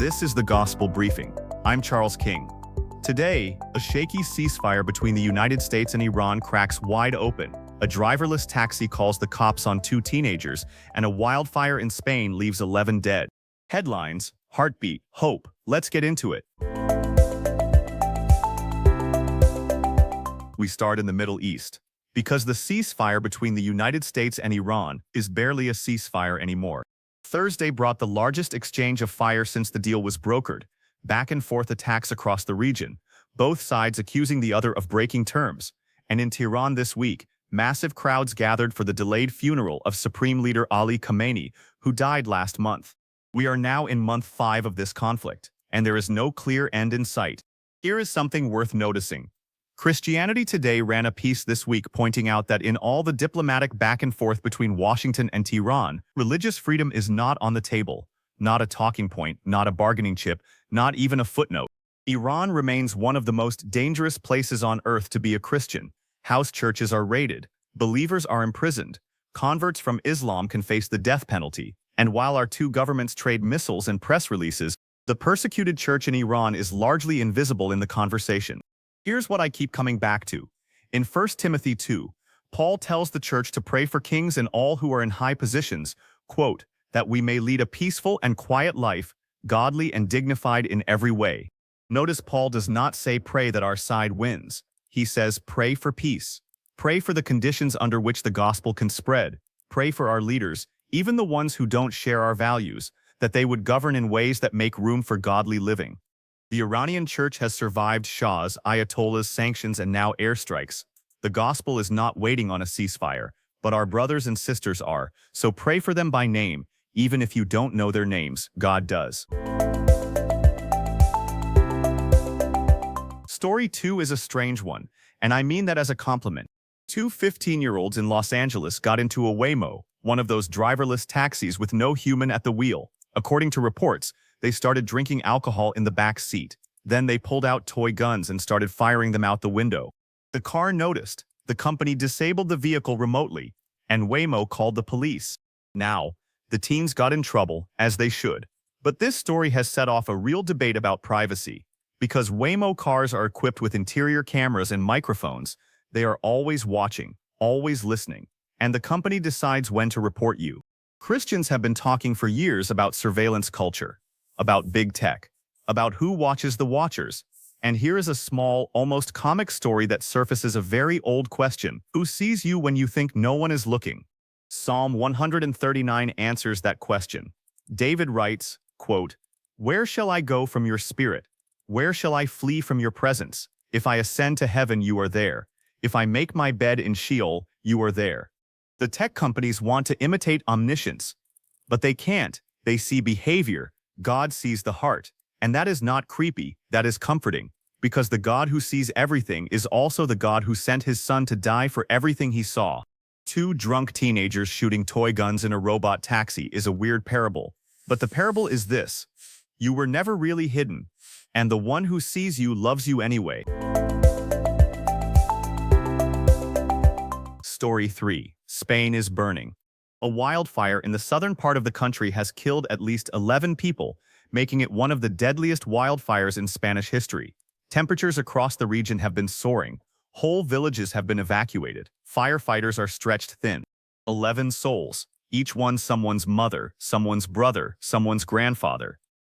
This is the Gospel Briefing. I'm Charles King. Today, a shaky ceasefire between the United States and Iran cracks wide open. A driverless taxi calls the cops on two teenagers, and a wildfire in Spain leaves 11 dead. Headlines, heartbeat, hope. Let's get into it. We start in the Middle East, because the ceasefire between the United States and Iran is barely a ceasefire anymore. Thursday brought the largest exchange of fire since the deal was brokered, back-and-forth attacks across the region, both sides accusing the other of breaking terms. And in Tehran this week, massive crowds gathered for the delayed funeral of Supreme Leader Ali Khamenei, who died last month. We are now in month 5 of this conflict, and there is no clear end in sight. Here is something worth noticing. Christianity Today ran a piece this week pointing out that in all the diplomatic back and forth between Washington and Tehran, religious freedom is not on the table, not a talking point, not a bargaining chip, not even a footnote. Iran remains one of the most dangerous places on earth to be a Christian. House churches are raided, believers are imprisoned, converts from Islam can face the death penalty, and while our two governments trade missiles and press releases, the persecuted church in Iran is largely invisible in the conversation. Here's what I keep coming back to. In 1 Timothy 2, Paul tells the church to pray for kings and all who are in high positions, quote, that we may lead a peaceful and quiet life, godly and dignified in every way. Notice Paul does not say pray that our side wins. He says pray for peace. Pray for the conditions under which the gospel can spread. Pray for our leaders, even the ones who don't share our values, that they would govern in ways that make room for godly living. The Iranian church has survived Shah's, Ayatollah's sanctions and now airstrikes. The gospel is not waiting on a ceasefire, but our brothers and sisters are, so pray for them by name, even if you don't know their names, God does. Story 2 is a strange one, and I mean that as a compliment. Two 15-year-olds in Los Angeles got into a Waymo, one of those driverless taxis with no human at the wheel. According to reports, they started drinking alcohol in the back seat. Then they pulled out toy guns and started firing them out the window. The car noticed. The company disabled the vehicle remotely, and Waymo called the police. Now, the teens got in trouble, as they should. But this story has set off a real debate about privacy. Because Waymo cars are equipped with interior cameras and microphones, they are always watching, always listening, and the company decides when to report you. Christians have been talking for years about surveillance culture, about big tech, about who watches the watchers. And here is a small, almost comic story that surfaces a very old question. Who sees you when you think no one is looking? Psalm 139 answers that question. David writes, quote, "Where shall I go from your spirit? Where shall I flee from your presence? If I ascend to heaven, you are there. If I make my bed in Sheol, you are there." The tech companies want to imitate omniscience, but they can't. They see behavior. God sees the heart. And that is not creepy, that is comforting. Because the God who sees everything is also the God who sent his son to die for everything he saw. Two drunk teenagers shooting toy guns in a robot taxi is a weird parable. But the parable is this: you were never really hidden, and the one who sees you loves you anyway. Story 3. Spain is burning. A wildfire in the southern part of the country has killed at least 11 people, making it one of the deadliest wildfires in Spanish history. Temperatures across the region have been soaring. Whole villages have been evacuated. Firefighters are stretched thin. 11 souls, each one someone's mother, someone's brother, someone's grandfather.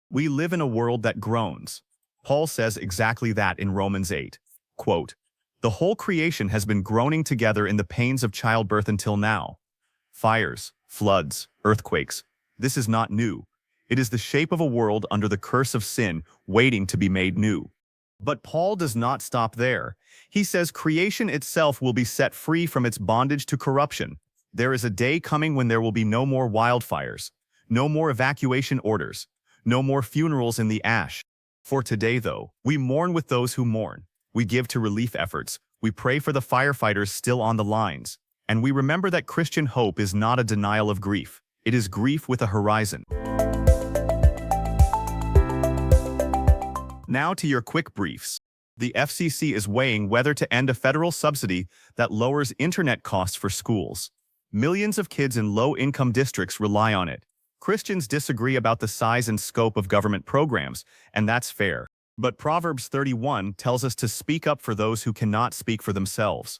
We live in a world that groans. Paul says exactly that in Romans 8. Quote, "The whole creation has been groaning together in the pains of childbirth until now." Fires, floods, earthquakes. This is not new. It is the shape of a world under the curse of sin, waiting to be made new. But Paul does not stop there. He says creation itself will be set free from its bondage to corruption. There is a day coming when there will be no more wildfires, no more evacuation orders, no more funerals in the ash. For today, though, we mourn with those who mourn. We give to relief efforts. We pray for the firefighters still on the lines. And we remember that Christian hope is not a denial of grief. It is grief with a horizon. Now to your quick briefs. The FCC is weighing whether to end a federal subsidy that lowers internet costs for schools. Millions of kids in low-income districts rely on it. Christians disagree about the size and scope of government programs, and that's fair. But Proverbs 31 tells us to speak up for those who cannot speak for themselves.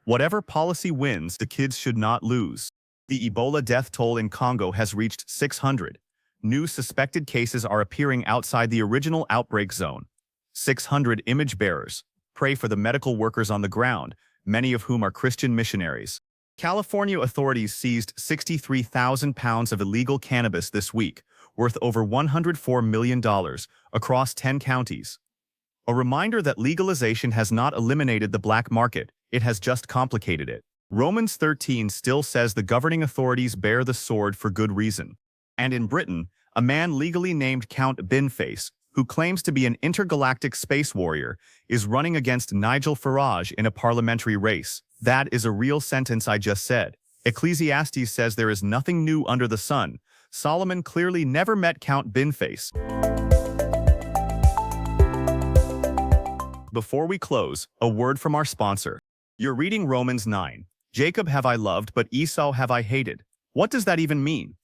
Whatever policy wins, the kids should not lose. The Ebola death toll in Congo has reached 600. New suspected cases are appearing outside the original outbreak zone. 600 image bearers. Pray for the medical workers on the ground, many of whom are Christian missionaries. California authorities seized 63,000 pounds of illegal cannabis this week, worth over $104 million, across 10 counties. A reminder that legalization has not eliminated the black market, it has just complicated it. Romans 13 still says the governing authorities bear the sword for good reason. And in Britain, a man legally named Count Binface, who claims to be an intergalactic space warrior, is running against Nigel Farage in a parliamentary race. That is a real sentence I just said. Ecclesiastes says there is nothing new under the sun. Solomon clearly never met Count Binface. Before we close, a word from our sponsor. You're reading Romans 9. Jacob have I loved, but Esau have I hated. What does that even mean?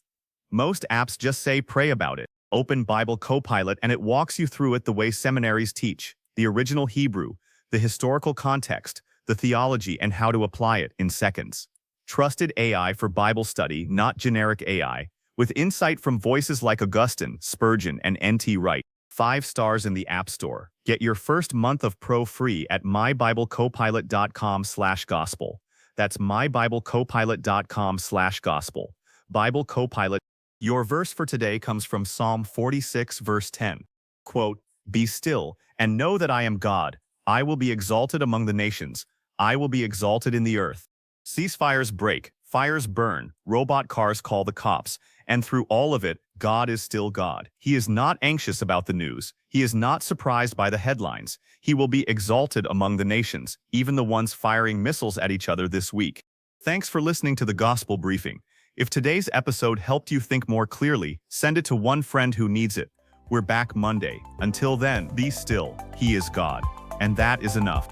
Most apps just say pray about it. Open Bible Copilot and it walks you through it the way seminaries teach. The original Hebrew, the historical context, the theology, and how to apply it in seconds. Trusted AI for Bible study, not generic AI, with insight from voices like Augustine, Spurgeon, and N.T. Wright. 5 stars in the App Store. Get your first month of Pro free at mybiblecopilot.com/gospel. That's mybiblecopilot.com/gospel. Bible Copilot. Your verse for today comes from Psalm 46 verse 10. Quote, "Be still, and know that I am God. I will be exalted among the nations. I will be exalted in the earth." Ceasefires break, fires burn, robot cars call the cops, and through all of it, God is still God. He is not anxious about the news. He is not surprised by the headlines. He will be exalted among the nations, even the ones firing missiles at each other this week. Thanks for listening to the Gospel Briefing. If today's episode helped you think more clearly, send it to one friend who needs it. We're back Monday. Until then, be still. He is God. And that is enough.